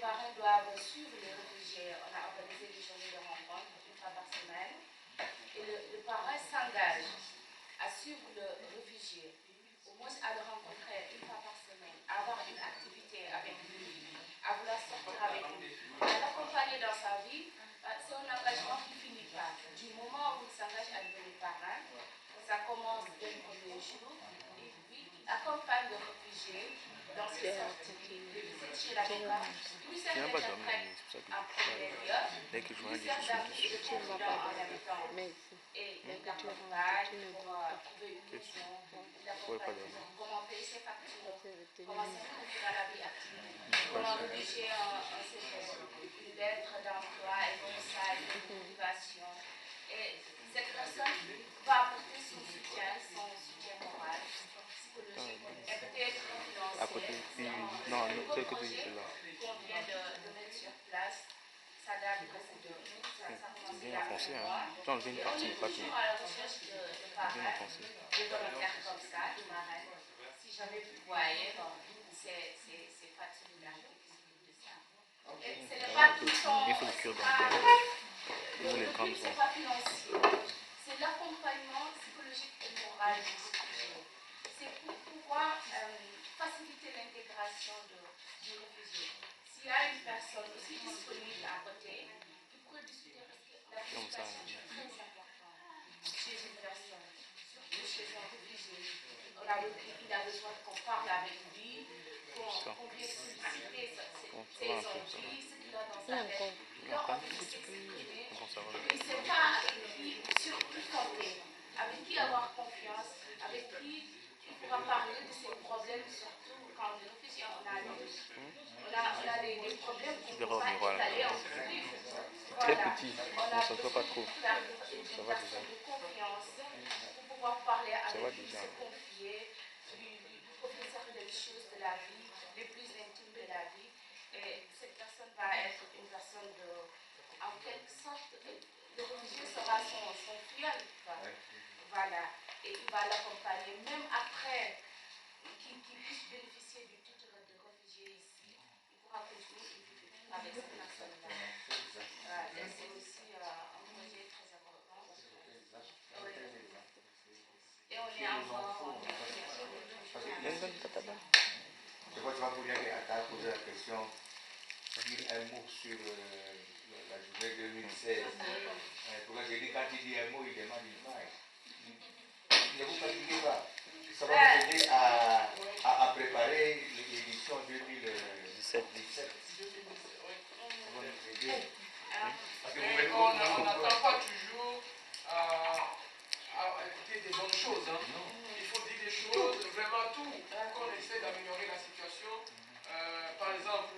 parents doivent suivre les réfugiés. On a organisé des journées de rencontre une fois par semaine. Et le parent s'engage à suivre le réfugié, au moins à le rencontrer une fois par semaine, à avoir une activité avec lui, à vouloir sortir avec lui, à l'accompagner dans sa vie. C'est un engagement qui ne finit pas. Du moment où il s'engage à devenir parent, ça commence dès le premier jour, et puis il accompagne le réfugié dans ses sorties, les visites chez l'avocat, il lui sert d'interprète en premier lieu, il lui sert d'amis et de confident en même temps. Et il l'accompagne pour trouver une maison, il l'accompagne pour comment payer ses factures, comment s'inscrire à la vie active, comment rédiger un CV, une lettre d'emploi et comme ça, une motivation. Et cette personne va apporter son soutien moral, psychologique, et peut-être financier. Non, le projet qu'on vient de mettre sur place, ça date presque de ça commence il y a un mois. Et on est toujours à la recherche de parrains, de volontaires comme ça, de marraines. Si jamais vous voyez, c'est pas de solidarité qui s'occupe de ça. Et ce n'est pas tout son... L'objectif, ce n'est pas financier. C'est l'accompagnement psychologique et moral du réfugié. C'est pour pouvoir faciliter l'intégration du réfugié. S'il y a une personne aussi disponible à côté, qui pourrait discuter, parce que la communication est très importante chez une personne, surtout chez un réfugié. Il a besoin qu'on parle avec lui, qu'on vienne solliciter ses envies, ce qu'il a dans sa tête. Il a envie de s'exprimer. Il ne sait pas sur qui compter, avec qui avoir confiance, avec qui il pourra parler de ses problèmes, surtout quand les réfugiés on a des problèmes qu'on ne peut pas étaler en public. Très petit, on ne se voit pas trop. Ça va déjà. De confiance pour pouvoir parler avec lui, se confier, lui professer des choses de la vie, les plus intimes de la vie. Et cette personne va être une personne en quelque sorte, le réfugié sera son filleul. Voilà. Et il va l'accompagner, même après qu'il puisse bénéficier du titre de réfugié ici, il pourra continuer une vie avec cette personne-là. Et c'est aussi un projet très important. Et on est encore... Je vois que tu vas poser la question, dire un mot sur la journée 2016. Pour que je dis, quand il dit un mot, il demande une maille. Ne vous fatiguez pas. Ça va vous aider à préparer l'édition 2017. On n'attend pas toujours à écouter des bonnes choses. Hein. Il faut dire des choses, vraiment tout, pour qu'on essaie d'améliorer la situation. Par exemple,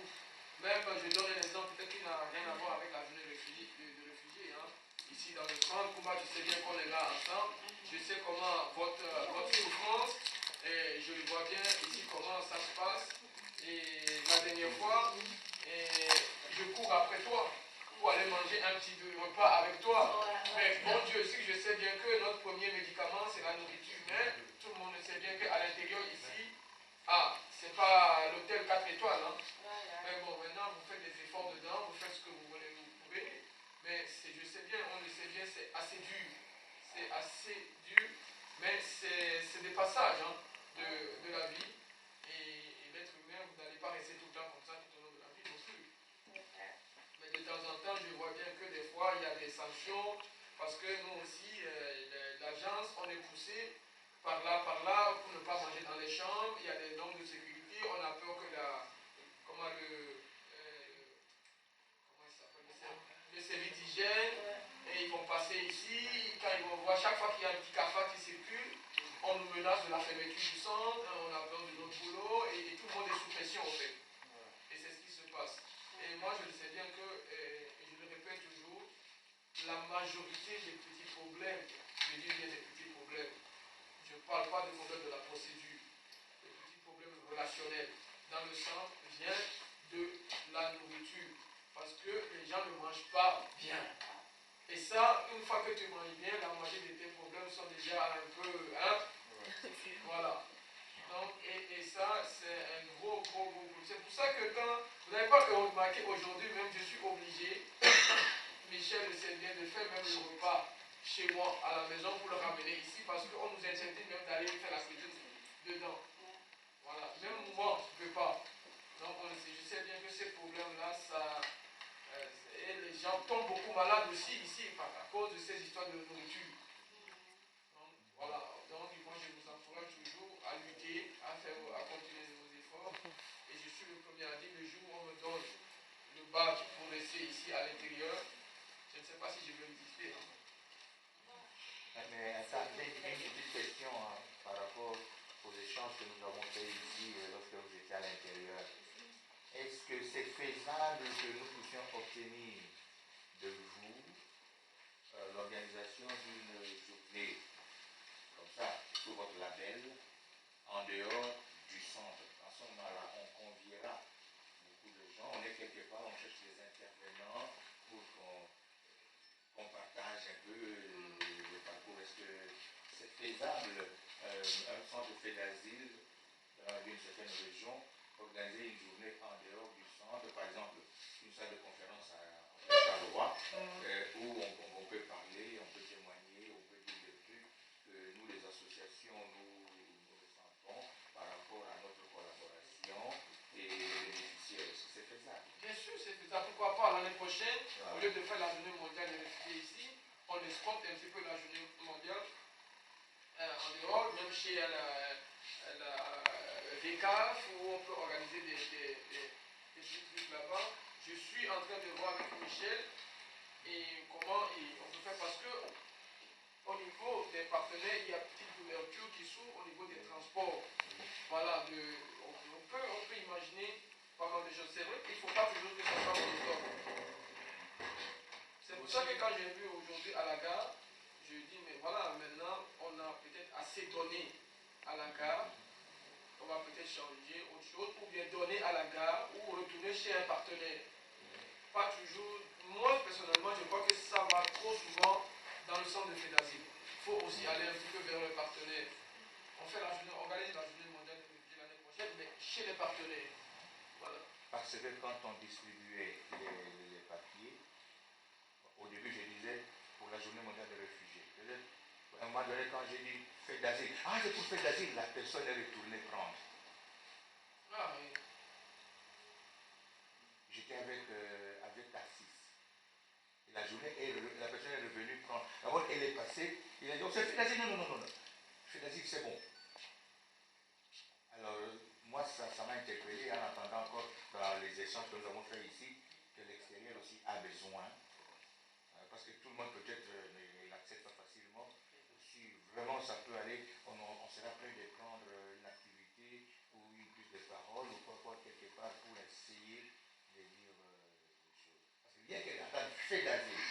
même je donne un exemple peut-être qui n'a rien à voir avec la journée de réfugiés. Hein. Ici dans le centre, Kumba, tu sais bien qu'on est là ensemble. Je sais comment votre souffrance, et je le vois bien ici comment ça se passe. Et la dernière fois, je cours après toi pour aller manger un petit repas avec toi. Mais bon Dieu, aussi je sais bien que notre premier médicament c'est la nourriture, mais tout le monde sait bien qu'à l'intérieur ici, c'est pas l'hôtel 4 étoiles. Hein. Mais bon, maintenant vous faites des efforts dedans, vous faites ce que vous voulez, vous pouvez. Mais je sais bien, on le sait bien, c'est assez dur. C'est assez dur, mais c'est des passages hein, de la vie. Et l'être humain, vous n'allez pas rester tout le temps comme ça tout au long de la vie non plus. Mais de temps en temps, je vois bien que des fois, il y a des sanctions, parce que nous aussi, l'agence, on est poussé par là, pour ne pas manger dans les chambres. Il y a des normes de sécurité, on a peur que le service d'hygiène, et ils vont passer ici, quand ils vont voir, chaque fois qu'il y a un petit cafard qui circule, on nous menace de la fermeture du centre, on a peur de notre boulot, et tout le monde est sous pression en fait. Et c'est ce qui se passe. Et moi je le sais bien que, et je le répète toujours, la majorité des petits problèmes, je dis bien des petits problèmes, je ne parle pas des problèmes de la procédure, les petits problèmes relationnels dans le centre viennent de la nourriture. Parce que les gens ne mangent pas bien. Et ça, une fois que tu manges bien, la moitié de tes problèmes sont déjà un peu... Hein? Voilà. Donc, et ça, c'est un gros. C'est pour ça que quand, vous n'avez pas remarqué aujourd'hui, même je suis obligé, Michel le sait bien, de faire même le repas chez moi, à la maison, pour le ramener ici, parce qu'on nous interdit même d'aller faire la cuisine dedans. Voilà, même moi, je ne peux pas. Donc, je sais bien que ces problèmes-là, et les gens tombent beaucoup malades aussi ici, à cause de ces histoires de nourriture. Donc, voilà, donc moi je vous encourage toujours à lutter, à continuer vos efforts. Et je suis le premier à dire, le jour où on me donne le badge pour rester ici à l'intérieur, je ne sais pas si je vais résister. Mais attends, une petite question par rapport aux échanges que nous avons faits ici lorsque vous étiez à l'intérieur. Est-ce que c'est faisable que nous puissions obtenir de vous l'organisation d'une journée comme ça, sous votre label, en dehors du centre? À ce moment-là, on conviera beaucoup de gens, on est quelque part, on cherche des intervenants pour qu'on partage un peu le parcours. Est-ce que c'est faisable, un centre de fait d'asile d'une certaine région, organiser une journée en dehors du centre, par exemple une salle de conférence à Charleroi, où on peut parler, on peut témoigner, on peut dire des trucs que nous, les associations, nous ressentons par rapport à notre collaboration et les bénéficiaires. Est-ce que c'est faisable? Bien sûr, c'est faisable. Pourquoi pas l'année prochaine, au lieu de faire la journée mondiale des réfugiés ici, on escompte un petit peu la journée mondiale en dehors, même chez la VCAF, où on peut organiser des trucs là-bas. Je suis en train de voir avec Michel et comment on peut faire, parce que au niveau des partenaires, il y a une petite ouverture qui s'ouvre au niveau des transports. Voilà, on peut imaginer pas mal de choses. C'est vrai qu'il ne faut pas toujours que ça soit monotone. C'est pour ça que quand j'ai vu aujourd'hui à la gare, je dis, mais voilà, maintenant, on a peut-être assez donné à la gare, on va peut-être changer autre chose, ou bien donner à la gare, ou retourner chez un partenaire. Pas toujours. Moi, personnellement, je crois que ça va trop souvent dans le centre de fait d'asile. Il faut aussi aller un petit peu vers le partenaire. On organise la journée mondiale des réfugiés l'année prochaine, mais chez les partenaires. Voilà. Parce que quand on distribuait les papiers, au début je disais pour la journée mondiale des réfugiés. À un moment donné, quand j'ai dit fait d'asile, c'est pour fait d'asile, la personne est retournée prendre. Ah oui. J'étais avec Tarsis. Et la personne est revenue prendre. D'abord, elle est passée, il a dit, c'est fait d'asile, non. Fait d'asile, c'est bon. Alors, moi, ça m'a interpellé en attendant encore dans les échanges que nous avons faits ici, que l'extérieur aussi a besoin. Parce que tout le monde peut-être n'accède pas facilement. Si vraiment ça peut aller, on sera prêt de prendre une activité ou une prise de parole ou quoi quelque part pour essayer de dire des choses. Parce que bien qu'elle attende fait d'asile,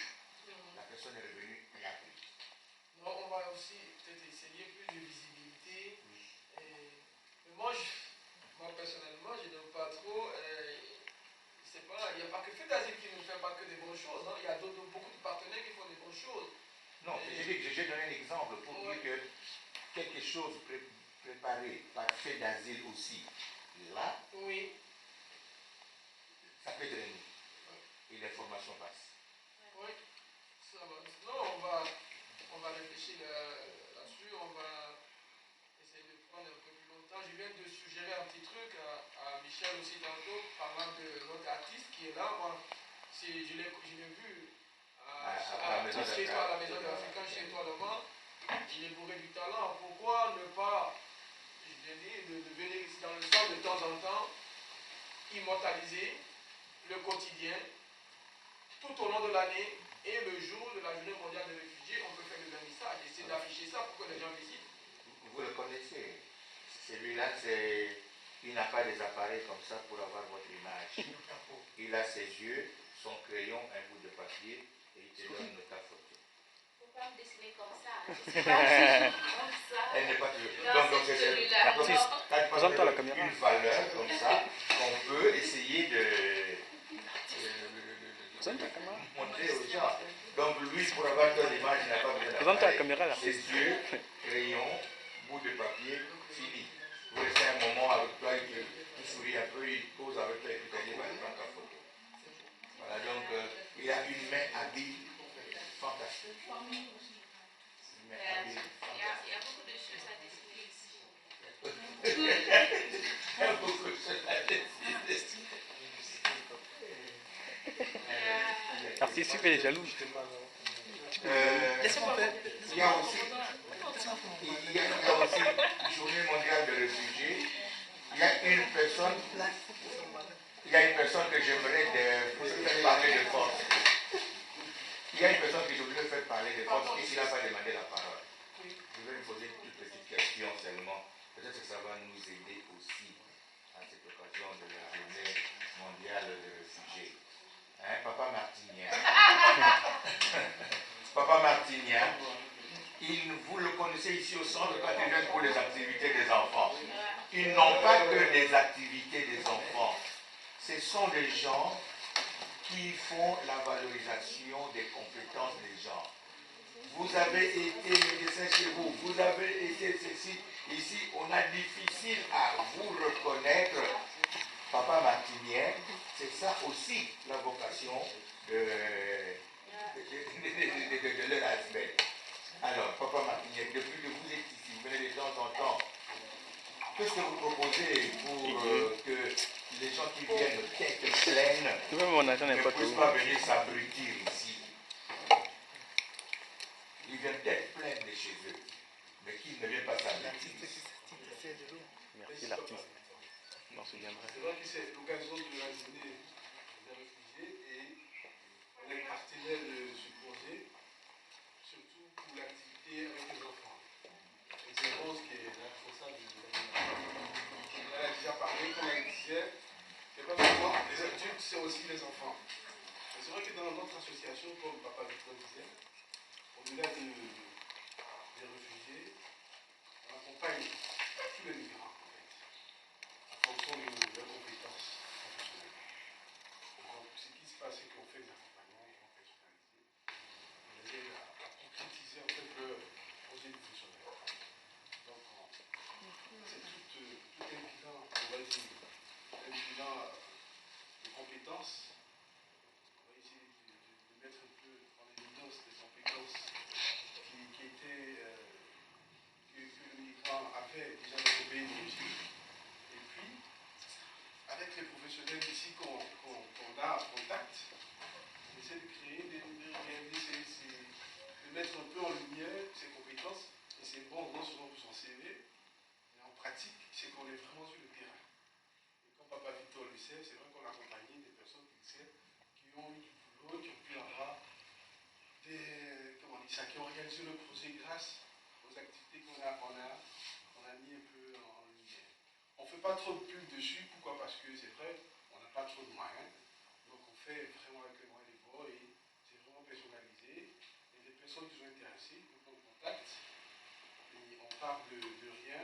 la personne est revenue et a pris. Non, on va aussi peut-être essayer plus de visibilité. Mais moi, personnellement, je n'aime pas trop. Il n'y a pas que fait d'asile qui ne fait pas que des bonnes choses. Hein. Il y a beaucoup de partenaires qui font des bonnes choses. Non, j'ai donné un exemple pour dire que quelque chose préparé par fait d'asile aussi, là, oui, ça peut drainer. Et l'information passe. Oui, ça va. Non, on va réfléchir là-dessus. On va essayer de prendre un peu plus longtemps. Je viens de suggérer un petit truc à Michel aussi tantôt, parlant de notre artiste qui est là. Moi, je l'ai vu à la maison de l'Africain, chez toi là-bas. Il est bourré du talent. Pourquoi ne pas, je dis, de venir ici dans le centre de temps en temps, immortaliser le quotidien tout au long de l'année et le jour de la journée mondiale des réfugiés, on peut faire le vernissage, essayer d'afficher ça pour que les gens visitent. Vous le connaissez. Celui-là, il n'a pas des appareils comme ça pour avoir votre image. Il a ses yeux, son crayon, un bout de papier et il te donne ta photo. Il ne faut pas me dessiner comme ça. Je ne suis pas comme ça. Elle n'est pas toujours. Donc c'est celui-là. Présente-toi la caméra. Une valeur comme ça qu'on peut essayer de montrer aux gens. Donc lui, pour avoir ton image, il n'a pas besoin Présente-toi la caméra là. ses yeux, crayon, bout de papier, fini. vous restez un moment avec toi, il sourit un peu, il pose avec toi et puis il dit, vas-y, prends ta photo. Voilà, donc il a une main habile, fantastique. Une main habile, Il y a beaucoup de choses à décider ici. il y a beaucoup de choses à décider. L'artiste, tu fais les jaloux. Il y a aussi Journée mondiale des réfugiés. Il y a une personne que j'aimerais faire parler de force. Il y a une personne que je voudrais faire parler de force et qui n'a pas demandé la parole. Je vais lui poser une toute petite question seulement. Peut-être que ça va nous aider aussi à cette occasion de la Journée mondiale des réfugiés. Hein, Papa Martinien. Papa Martinien, vous le connaissez ici au centre quand il vient pour les activités des enfants. Ils n'ont pas que des activités des enfants. Ce sont des gens qui font la valorisation des compétences des gens. Vous avez été médecin chez vous, vous avez été ceci. Ici, on a difficile à vous reconnaître. Papa Martinien, c'est ça aussi la vocation de leur aspect. Alors, Papa Martinien, depuis que vous êtes ici, vous venez de temps en temps, qu'est-ce que vous proposez pour que les gens qui viennent tête pleine ne puissent pas venir s'abrutir ici? Ils viennent tête pleine de chez eux, mais qu'ils ne viennent pas s'abrutir ici. Merci l'artiste. On se viendrait. C'est vrai que c'est l'occasion de la journée des réfugiés et on est partenaire de ce projet, surtout pour l'activité avec les enfants. Et c'est Rose qui est la responsable de elle a déjà parlé, comme elle disait, c'est pas seulement les adultes, c'est aussi les enfants. Et c'est vrai que dans notre association, comme Papa Victor disait, au-delà des réfugiés, on accompagne tous les migrants. En fonction de leurs compétences professionnelles. Donc, ce qui se passe, c'est qu'on fait des accompagnements personnalisés. On les aide à concrétiser en fait leur projet professionnel. Donc, c'est tout un bilan, on va dire, un bilan de compétences. On va essayer de mettre un peu en évidence des compétences qui étaient, que le migrant avait déjà dans le pays d'origine. Et puis, avec les professionnels ici qu'on a en contact, on essaie de créer, de mettre un peu en lumière ses compétences. Et c'est bon non seulement pour son CV, mais en pratique, c'est qu'on est vraiment sur le terrain. Et comme Papa Victor le sait, c'est vrai qu'on a accompagné des personnes qui ont eu du boulot, qui ont pu avoir qui ont réalisé le projet grâce aux activités qu'on a mis un peu en lumière. On ne fait pas trop de pub dessus, pourquoi? Parce que c'est vrai, on n'a pas trop de moyens. Donc on fait vraiment avec les moyens des bords et c'est vraiment personnalisé. Et les personnes qui sont intéressées nous prennent contact et on parle de rien.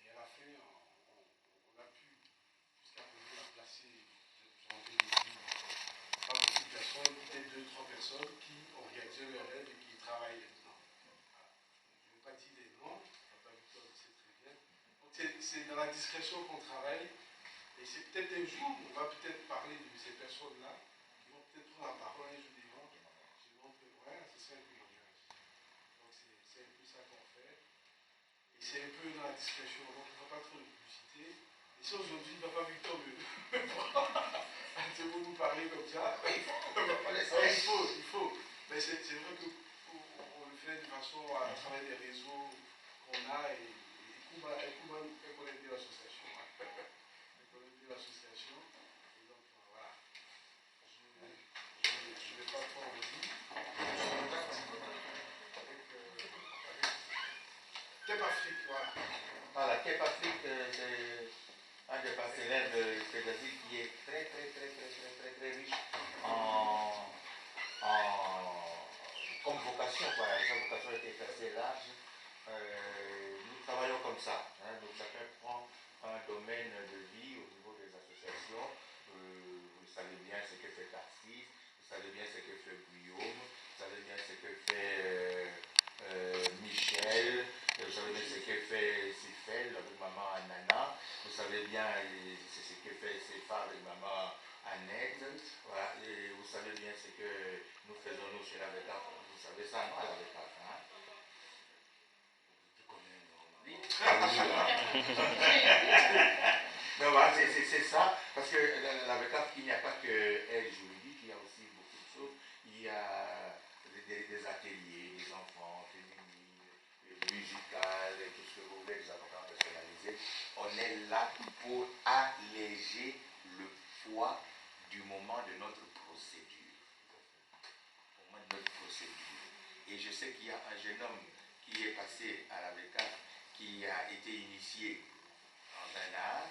Et à la fin, on a pu, jusqu'à présent, la placer, pas beaucoup de personnes, peut-être 2-3 personnes qui ont réalisé leur rêve et qui travaillent maintenant. Voilà. Je ne vais pas dire des noms, Papa Victor le sait très bien. C'est dans la discrétion qu'on travaille. Et c'est peut-être un jour, on va peut-être parler de ces personnes-là, qui vont peut-être prendre la parole et je dis non, je montre que ouais, ce serait un témoignage. Donc c'est un peu ça qu'on fait. Et c'est un peu dans la discrétion, donc on ne fait pas trop de publicité. Et si aujourd'hui, Papa Victor me prend, vous parler comme ça, il faut. Mais c'est vrai qu'on le fait de façon à travers les réseaux qu'on a et Kuba connaît bien l'association. L'association. Et donc voilà. Je ne vais pas trop en dire. Je suis en contact avec TEP Afrique, voilà. Voilà, TEP Afrique, c'est un des partenaires de pédagogie qui est très riche comme vocation. Voilà. Sa vocation était assez large. Nous travaillons comme ça. Hein, donc chacun prend un domaine de vie au niveau des associations. Vous savez bien ce que fait Tarsis, vous savez bien ce que fait Guillaume, vous savez bien ce que fait Michel, vous savez bien ce que fait Sifel avec maman savez bien, c'est ce que fait Stéphane avec maman Annette. Voilà, et vous savez bien ce que nous faisons nous chez l'avocat. Vous savez ça, non, à l'avocat, hein? Tu connais, non, voilà, c'est ça, parce que l'avocat, il n'y a pas que aide juridique, il y a aussi beaucoup de choses. Il y a des ateliers, des enfants, des musicales, tout ce que vous voulez, des accompagnements personnalisés. On est là pour alléger le poids du moment de notre procédure. Au moment de notre procédure. Et je sais qu'il y a un jeune homme qui est passé à l'avocat, qui a été initié dans un art,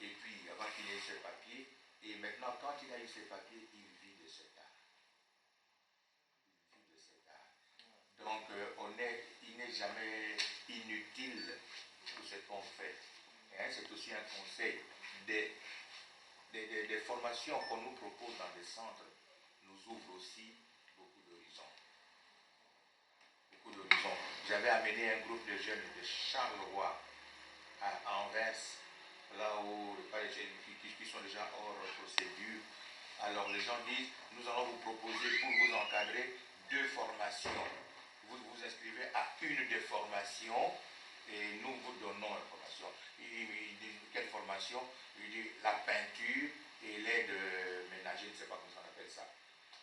et puis avant qu'il ait eu ses papiers, et maintenant quand il a eu ses papiers, il vit de cet art. Il vit de cet art. Donc il n'est jamais inutile tout ce qu'on fait. Hein, c'est aussi un conseil. Des formations qu'on nous propose dans des centres nous ouvrent aussi beaucoup d'horizons. Beaucoup d'horizons. J'avais amené un groupe de jeunes de Charleroi à Anvers, là où les jeunes qui sont déjà hors procédure. Alors les gens disent, nous allons vous proposer pour vous encadrer 2 formations. Vous vous inscrivez à une des formations et nous vous donnons une formation. Il dit, quelle formation? Il dit la peinture et l'aide ménagère, je ne sais pas comment on appelle ça.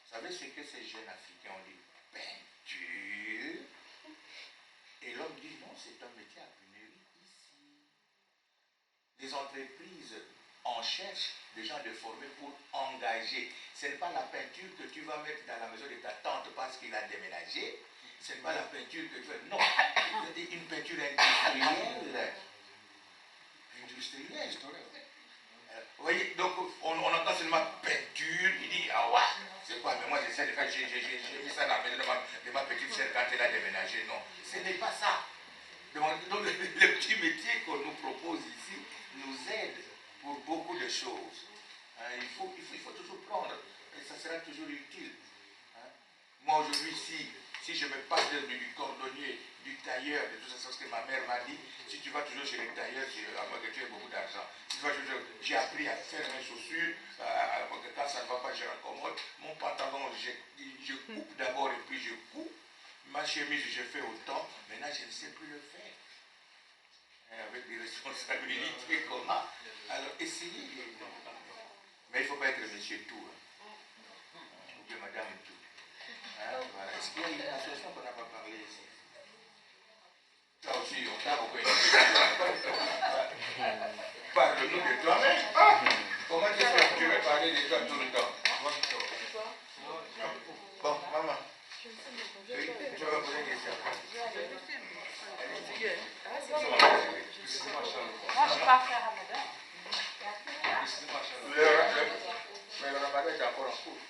Vous savez ce que ces jeunes Africains ont dit? Peinture? Et l'homme dit non, c'est un métier à pénurie ici. Les entreprises en cherchent des gens de formés pour engager. Ce n'est pas la peinture que tu vas mettre dans la maison de ta tante parce qu'il a déménagé. Ce n'est pas la peinture que tu fais. Non, c'est une peinture industrielle. Industrielle. Vous voyez, donc on entend seulement peinture, il dit, ah ouais, c'est quoi, mais moi j'essaie de faire, j'ai mis ça dans la maison de ma petite sœur quand elle a déménagé. Non, ce n'est pas ça. Donc le petit métier qu'on nous propose ici nous aide pour beaucoup de choses. Hein, il faut toujours prendre, et ça sera toujours utile. Hein. Moi aujourd'hui, si je me passe du cordonnier, du tailleur, de tout ça, c'est ce que ma mère m'a dit, si tu vas toujours chez le tailleur, à moins que tu aies beaucoup d'argent, j'ai appris à faire mes chaussures, quand ça ne va pas, je raccommode. Mon pantalon, je coupe d'abord et puis je coupe. Ma chemise, je fais autant. Maintenant, je ne sais plus le faire. Avec des responsabilités qu'on a. Alors, essayez. Mais il ne faut pas être monsieur tout. Hein. Ou bien madame tout. Hein, voilà. Est-ce qu'il y a une association qu'on n'a pas parlé ici? Ça aussi, on t'a beaucoup écouté. Parle-nous de toi-même. Comment tu veux parler de toi tout le temps? Bon, maman. Tu vas me poser une question. Moi, je ne vais pas faire Ramadan. Mais le Ramadan est encore en cours.